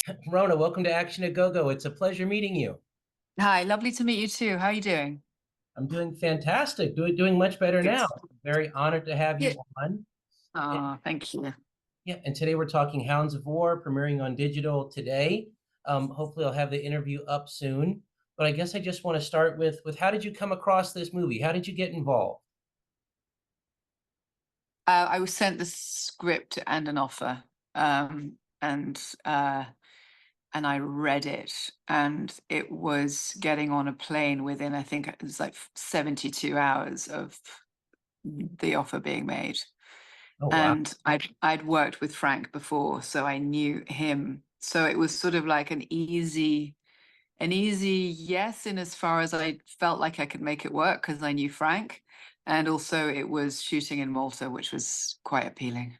Rhona, welcome to Action a Go-Go. It's a pleasure meeting you. Hi, lovely to meet you too. How are you doing? I'm doing fantastic, doing much better Good. now. Very honored to have Yeah. you on. And, Oh, thank you. yeah, and today we're talking Hounds of War, premiering on digital today. Hopefully I'll have the interview up soon. But I guess I just want to start with how did you come across this movie? How did you get involved? I was sent the script and an offer, um, and uh, and I read it, and it was getting on a plane within, I think it was like 72 hours of the offer being made. Oh, wow. And I'd worked with Frank before, so I knew him. So it was sort of like an easy yes, in as far as I felt like I could make it work because I knew Frank. And also it was shooting in Malta, which was quite appealing.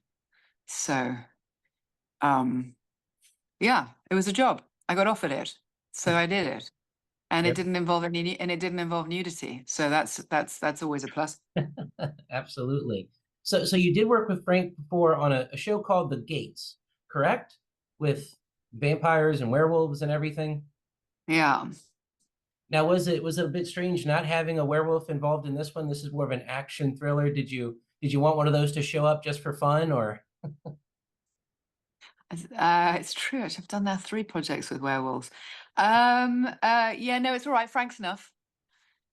So um yeah, it was a job. I got offered it. So I did it. And it Yep, didn't involve and it didn't involve nudity. So that's always a plus. absolutely. So you did work with Frank before on a show called The Gates, correct? With vampires and werewolves and everything. Yeah. Now, was it a bit strange not having a werewolf involved in this one? This is more of an action thriller. Did you want one of those to show up just for fun, or It's true. Actually, I've done now 3 projects with werewolves. Yeah, no, it's all right. Frank's enough.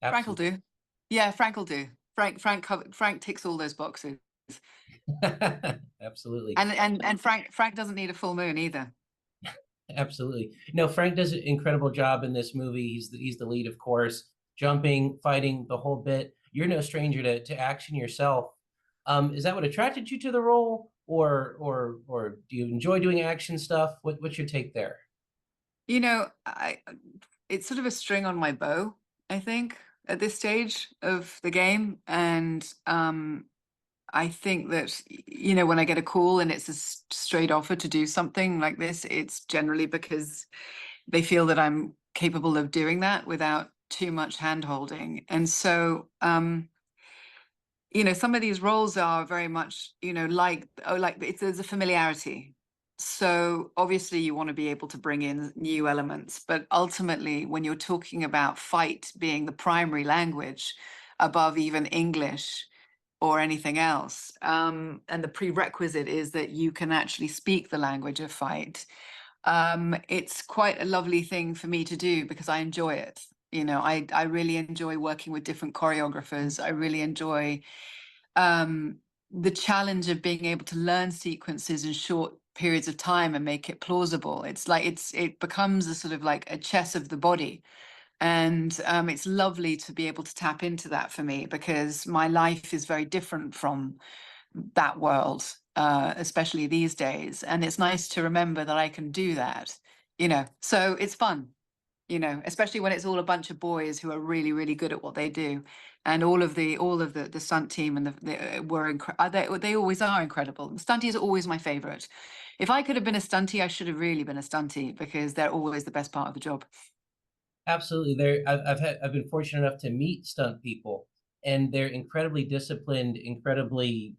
Frank will absolutely, do. Yeah, Frank will do. Frank ticks all those boxes. absolutely, And Frank doesn't need a full moon either. absolutely? No, Frank does an incredible job in this movie. He's the lead, of course, jumping, fighting, the whole bit. You're no stranger to action yourself. Is that what attracted you to the role, or do you enjoy doing action stuff? What's your take there? I it's sort of a string on my bow, I think, at this stage of the game. And I think that, when I get a call and it's a straight offer to do something like this, it's generally because they feel that I'm capable of doing that without too much hand holding. And so, some of these roles are very much, there's a familiarity. So obviously you want to be able to bring in new elements, but ultimately when you're talking about fight being the primary language above even English or anything else, and the prerequisite is that you can actually speak the language of fight. It's quite a lovely thing for me to do because I enjoy it. I really enjoy working with different choreographers. I really enjoy um, the challenge of being able to learn sequences in short periods of time and make it plausible. It becomes a sort of like a chess of the body. And it's lovely to be able to tap into that for me because my life is very different from that world, especially these days. And it's nice to remember that I can do that, So it's fun, especially when it's all a bunch of boys who are really, really good at what they do. And all of the stunt team and they always are incredible. Stunties are always my favorite. If I could have been a stuntie, I should have really been a stuntie because they're always the best part of the job. Absolutely. I've been fortunate enough to meet stunt people, and they're incredibly disciplined, incredibly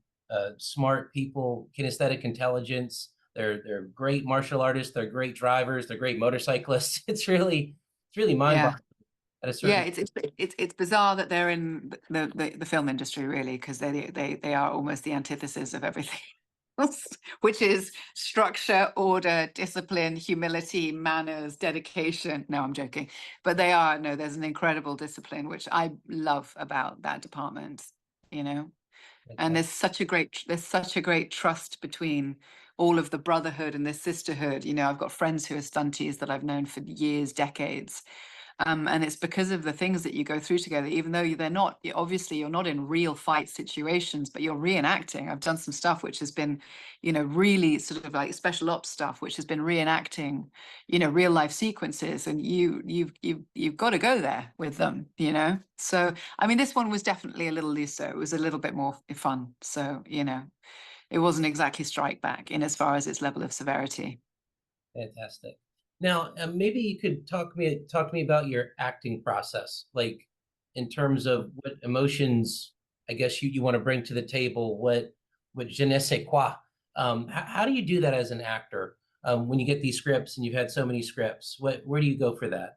smart people, kinesthetic intelligence. They're great martial artists. They're great drivers. They're great motorcyclists. It's really Yeah. mind-boggling at a Yeah, certain. it's bizarre that they're in the film industry, really, because they are almost the antithesis of everything else, which is structure, order, discipline, humility, manners, dedication. No, I'm joking, but they are. No, there's an incredible discipline which I love about that department. You know, and Fantastic. there's such a great trust between all of the brotherhood and the sisterhood. I've got friends who are stunties that I've known for years, decades, and it's because of the things that you go through together, even though they're not, obviously, you're not in real fight situations, but you're reenacting. I've done some stuff which has been, really sort of like special ops stuff, which has been reenacting, real life sequences, and you've got to go there with them. So, I mean, this one was definitely a little looser. It was a little bit more fun. So, it wasn't exactly strike back in as far as its level of severity. Fantastic. Now, maybe you could talk to me about your acting process, like in terms of what emotions I guess you want to bring to the table, what je ne sais quoi. How do you do that as an actor? when you get these scripts and you've had so many scripts? Where do you go for that?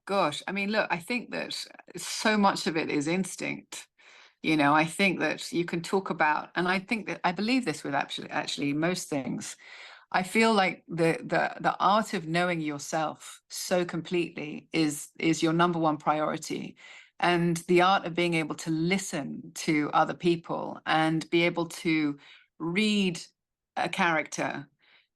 Gosh, I mean, look, I think that so much of it is instinct. I think that you can talk about, and I think that I believe this with actually most things. I feel like the art of knowing yourself so completely is your number one priority. And the art of being able to listen to other people and be able to read a character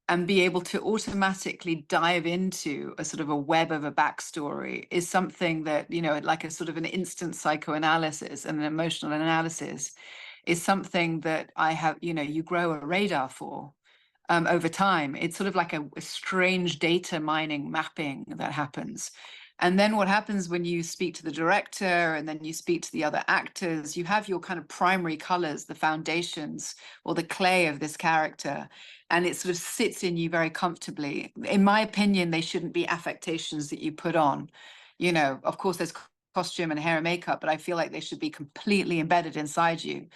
and be able to automatically dive into a sort of a web of a backstory is something that, like a sort of an instant psychoanalysis and an emotional analysis is something that I have, you grow a radar for over time. It's sort of like a strange data mining mapping that happens. And then what happens when you speak to the director and then you speak to the other actors, you have your kind of primary colors, the foundations or the clay of this character, and it sort of sits in you very comfortably. In my opinion, they shouldn't be affectations that you put on. Of course, there's costume and hair and makeup, but I feel like they should be completely embedded inside you.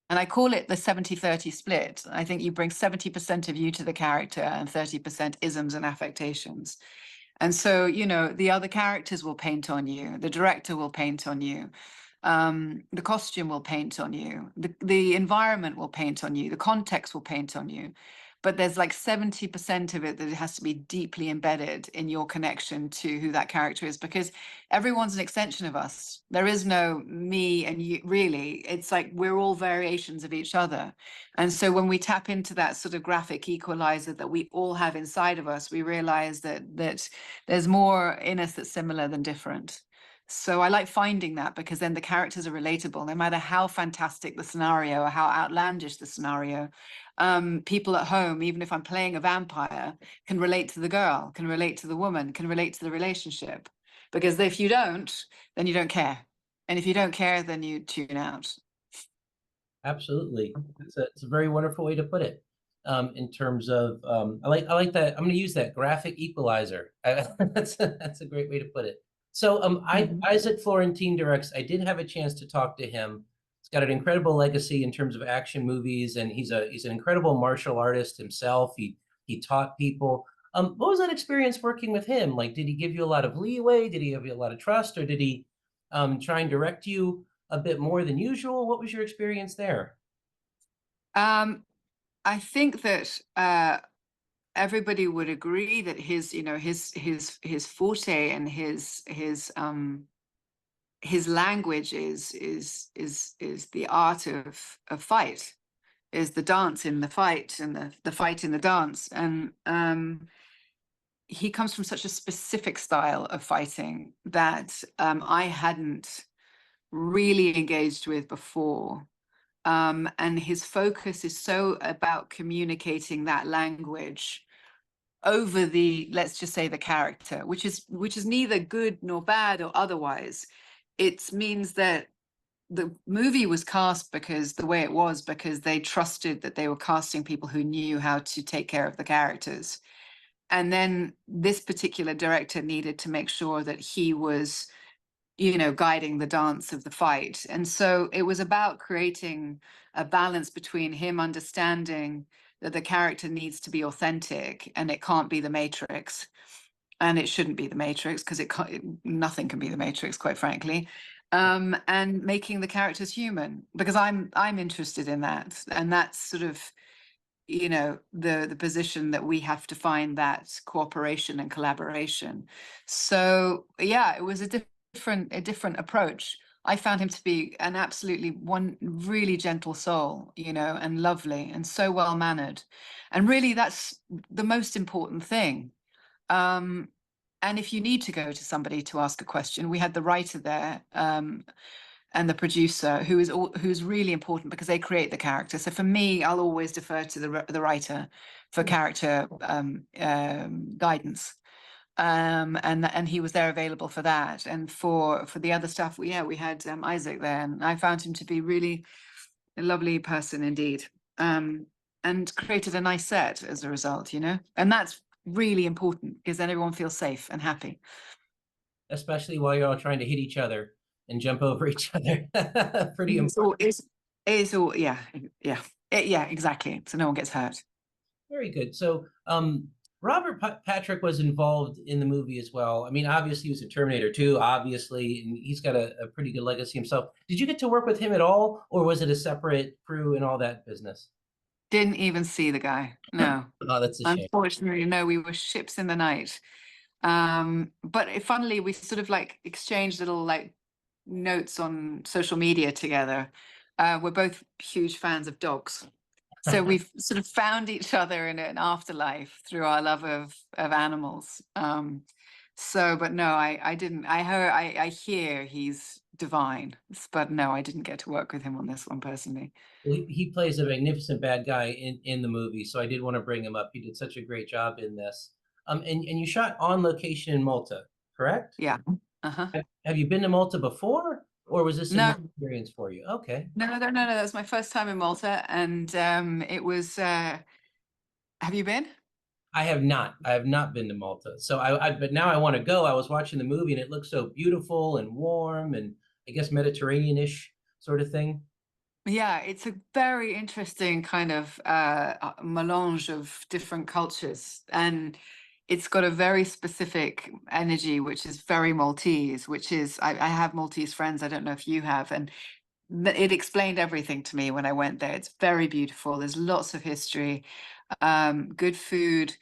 And I call it the 70-30 split. I think you bring 70% of you to the character and 30% isms and affectations. And so, the other characters will paint on you, the director will paint on you, the costume will paint on you, the environment will paint on you, the context will paint on you. But there's like 70% of it that it has to be deeply embedded in your connection to who that character is, because everyone's an extension of us. There is no me and you, really. It's like we're all variations of each other. And so when we tap into that sort of graphic equalizer that we all have inside of us, we realize that there's more in us that's similar than different. So I like finding that, because then the characters are relatable, no matter how fantastic the scenario or how outlandish the scenario. People at home, even if I'm playing a vampire, can relate to the girl, can relate to the woman, can relate to the relationship. Because if you don't, then you don't care. And if you don't care, then you tune out. Absolutely. It's a very wonderful way to put it. In terms of, I like that. I'm going to use that graphic equalizer. That's a great way to put it. So, Isaac Florentine directs. I did have a chance to talk to him. He's got an incredible legacy in terms of action movies, and he's an incredible martial artist himself. He taught people. What was that experience working with him? Like, did he give you a lot of leeway? Did he give you a lot of trust, or did he try and direct you a bit more than usual? What was your experience there? I think that everybody would agree that his forte and his language is the art of fight, is the dance in the fight and the fight in the dance. And he comes from such a specific style of fighting that I hadn't really engaged with before. And his focus is so about communicating that language over the, let's just say, the character, which is neither good nor bad or otherwise. It means that the movie was cast because the way it was, because they trusted that they were casting people who knew how to take care of the characters. And then this particular director needed to make sure that he was, guiding the dance of the fight. And so it was about creating a balance between him understanding that the character needs to be authentic and it can't be the Matrix. And it shouldn't be the Matrix, because nothing can be the Matrix, quite frankly. And making the characters human, because I'm interested in that. And that's sort of, the position that we have to find that cooperation and collaboration. So yeah, it was a different approach. I found him to be an absolutely one really gentle soul, and lovely and so well mannered. And really that's the most important thing. And if you need to go to somebody to ask a question, we had the writer there, and the producer, who's really important, because they create the character. So for me, I'll always defer to the writer for character guidance. And he was there available for that. And for the other stuff, we had Isaac there, and I found him to be really a lovely person indeed. And created a nice set as a result, and that's really important, because then everyone feels safe and happy. Especially while you're all trying to hit each other and jump over each other. Pretty important. It's all, yeah. Yeah, exactly. So no one gets hurt. Very good. So, Patrick was involved in the movie as well. I mean, obviously, he was in Terminator 2, obviously, and he's got a pretty good legacy himself. Did you get to work with him at all, or was it a separate crew and all that business? Didn't even see the guy. No. Oh, that's a shame. Unfortunately, no, we were ships in the night. But funnily, we sort of like exchanged little like notes on social media together. We're both huge fans of dogs. So we've sort of found each other in an afterlife through our love of animals. So, but no, I didn't. I hear he's divine, but no, I didn't get to work with him on this one personally. Well, he plays a magnificent bad guy in the movie, so I did want to bring him up. He did such a great job in this. And you shot on location in Malta, correct? Yeah. Uh-huh. Have you been to Malta before, or was this a new No, experience for you? Okay. no. That was my first time in Malta, and it was. Have you been? I have not. I have not been to Malta. So but now I want to go. I was watching the movie and it looks so beautiful and warm and I guess Mediterranean-ish sort of thing. Yeah, it's a very interesting kind of melange of different cultures, and it's got a very specific energy, which is very Maltese. Which is, I have Maltese friends. I don't know if you have, and it explained everything to me when I went there. It's very beautiful. There's lots of history, good food,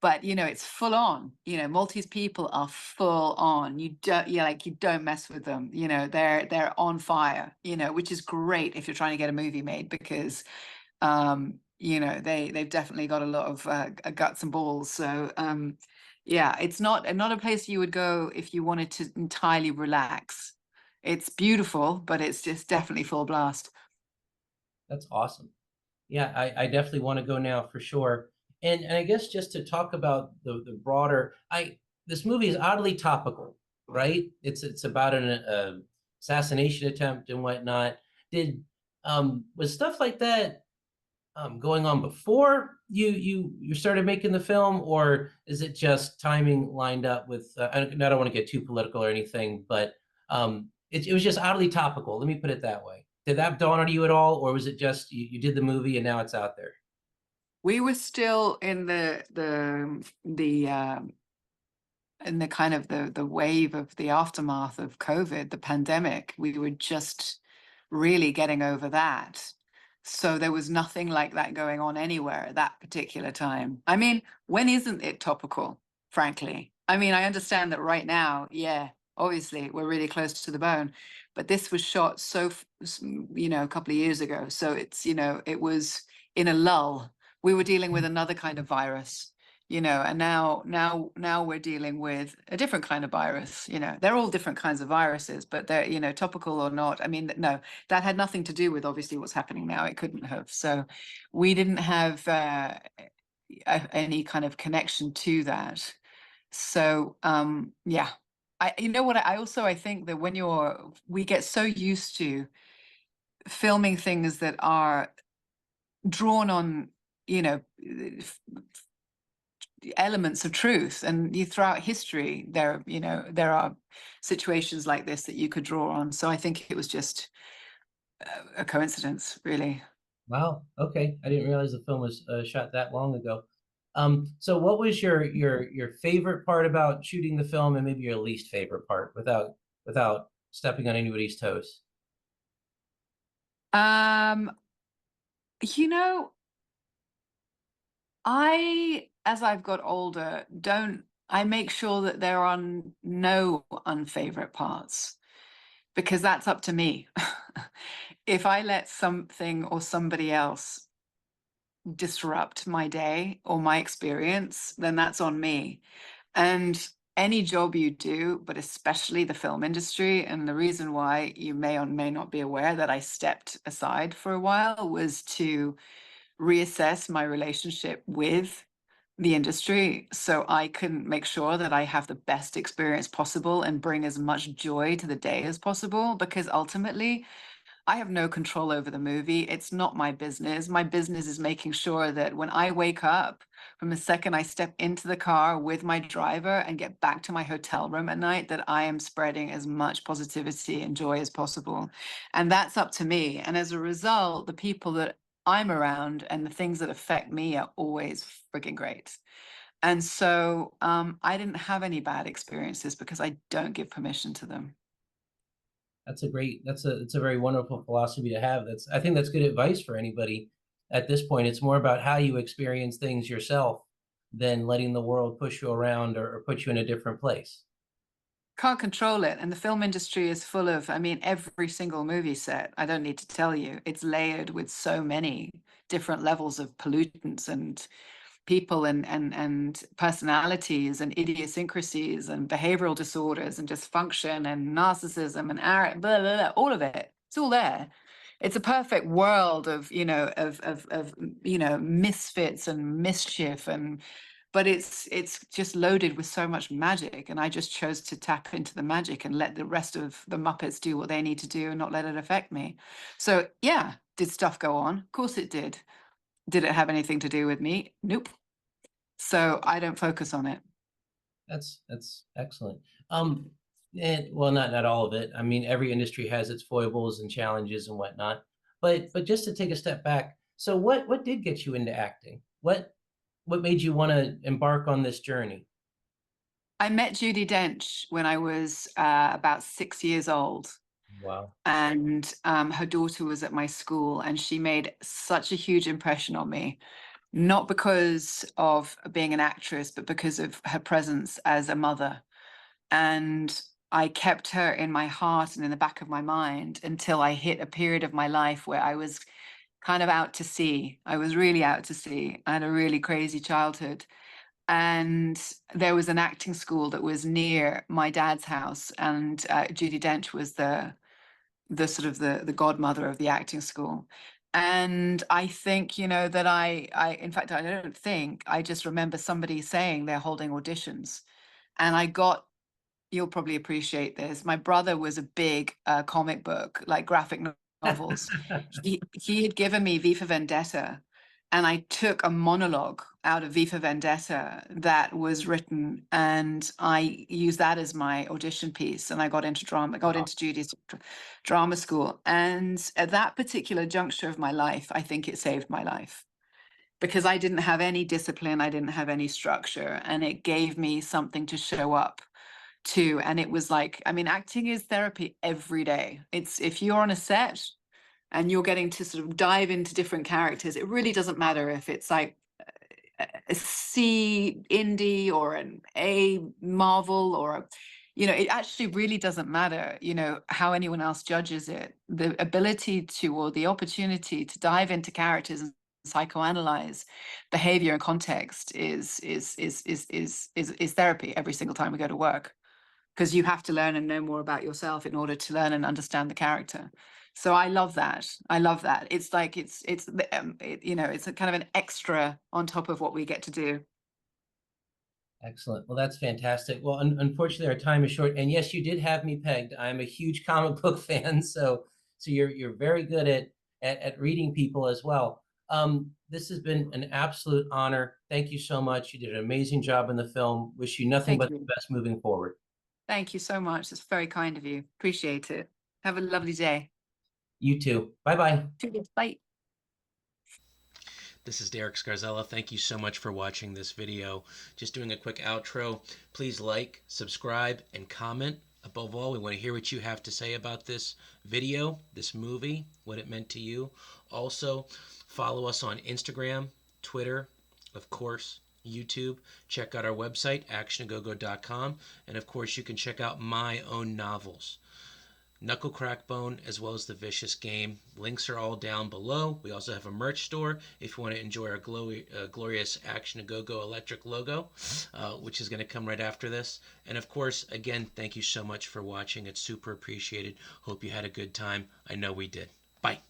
but it's full on. Maltese people are full on. You don't, yeah, like you don't mess with them. They're on fire. Which is great if you're trying to get a movie made because they've definitely got a lot of guts and balls. So yeah, it's not a place you would go if you wanted to entirely relax. It's beautiful, but it's just definitely full blast. That's awesome. Yeah, I definitely want to go now for sure. And I guess just to talk about the broader, I this movie is oddly topical, right? It's about an assassination attempt and whatnot. Did was stuff like that going on before you started making the film, or is it just timing lined up with? I don't want to get too political or anything, but it was just oddly topical. Let me put it that way. Did that dawn on you at all, or was it just you did the movie and now it's out there? We were still in the kind of the wave of the aftermath of COVID, the pandemic. We were just really getting over that. So there was nothing like that going on anywhere at that particular time. I mean, when isn't it topical, frankly? I mean, I understand that right now, yeah, obviously we're really close to the bone, but this was shot a couple of years ago. So it was in a lull. We were dealing with another kind of virus, and now we're dealing with a different kind of virus. They're all different kinds of viruses, but they're, topical or not. I mean, no, that had nothing to do with obviously what's happening now. It couldn't have. So we didn't have any kind of connection to that. So yeah, I also, I think that we get so used to filming things that are drawn on, elements of truth, and throughout history there are situations like this that you could draw on. So I think it was just a coincidence, really. Wow. Okay, I didn't realize the film was shot that long ago. So what was your favorite part about shooting the film, and maybe your least favorite part, without stepping on anybody's toes? um you know as I've got older, don't I make sure that there are no unfavorite parts, because that's up to me. If I let something or somebody else disrupt my day or my experience, then that's on me. And any job you do, but especially the film industry, and the reason why you may or may not be aware that I stepped aside for a while was to reassess my relationship with the industry so I can make sure that I have the best experience possible and bring as much joy to the day as possible, because ultimately I have no control over the movie. It's not my business. My business is making sure that when I wake up, from the second I step into the car with my driver and get back to my hotel room at night, that I am spreading as much positivity and joy as possible. And that's up to me. And as a result, the people that I'm around and the things that affect me are always freaking great. And so I didn't have any bad experiences because I don't give permission to them. It's a very wonderful philosophy to have. I think that's good advice for anybody at this point. It's more about how you experience things yourself than letting the world push you around or put you in a different place. Can't control it. And the film industry is full of, I mean, every single movie set, I don't need to tell you, it's layered with so many different levels of pollutants and people and personalities and idiosyncrasies and behavioral disorders and dysfunction and narcissism and blah, blah, blah, all of it. It's all there. It's a perfect world of, misfits and mischief, and but it's just loaded with so much magic, and I just chose to tap into the magic and let the rest of the Muppets do what they need to do and not let it affect me. So yeah, did stuff go on? Of course it did. Did it have anything to do with me? Nope. So I don't focus on it. That's excellent. And well, not all of it. I mean, every industry has its foibles and challenges and whatnot. But just to take a step back, so what did get you into acting? What made you want to embark on this journey? I met Judi Dench when I was about 6 years old, Wow. and her daughter was at my school, and she made such a huge impression on me, not because of being an actress, but because of her presence as a mother. And I kept her in my heart and in the back of my mind until I hit a period of my life where I was kind of out to sea. I was really out to sea. I had a really crazy childhood. And there was an acting school that was near my dad's house, and Judi Dench was the sort of the godmother of the acting school. And I think, that I in fact, I don't think, I just remember somebody saying they're holding auditions. And I got, you'll probably appreciate this. My brother was a big comic book, like graphic novels. He had given me V for Vendetta, and I took a monologue out of V for Vendetta that was written, and I used that as my audition piece. And I got into drama, got Wow. into Judy's drama school. And at that particular juncture of my life, I think it saved my life because I didn't have any discipline, I didn't have any structure, and it gave me something to show up to. And it was like, I mean, acting is therapy every day. It's, if you're on a set and you're getting to sort of dive into different characters, it really doesn't matter if it's like a C indie or an A Marvel or it actually really doesn't matter, how anyone else judges it. The ability to, or the opportunity to dive into characters and psychoanalyze behavior and context is therapy every single time we go to work, because you have to learn and know more about yourself in order to learn and understand the character. So I love that. I love that. It's like it's a kind of an extra on top of what we get to do. Excellent. Well, that's fantastic. Well, unfortunately, our time is short. And yes, you did have me pegged. I'm a huge comic book fan, so you're very good at reading people as well. This has been an absolute honor. Thank you so much. You did an amazing job in the film. Wish you nothing Thank but the you. best moving forward. Thank you so much. It's very kind of you. Appreciate it. Have a lovely day. You too. Bye bye. Cheers. Bye. This is Derek Scarzella. Thank you so much for watching this video. Just doing a quick outro. Please like, subscribe, and comment. Above all, we want to hear what you have to say about this video, this movie, what it meant to you. Also, follow us on Instagram, Twitter, of course, YouTube. Check out our website, actionagogo.com. And of course, you can check out my own novels, Knuckle Crackbone, as well as The Vicious Game. Links are all down below. We also have a merch store if you want to enjoy our glorious Action A Go Go electric logo, which is going to come right after this. And of course, again, thank you so much for watching. It's super appreciated. Hope you had a good time. I know we did. Bye.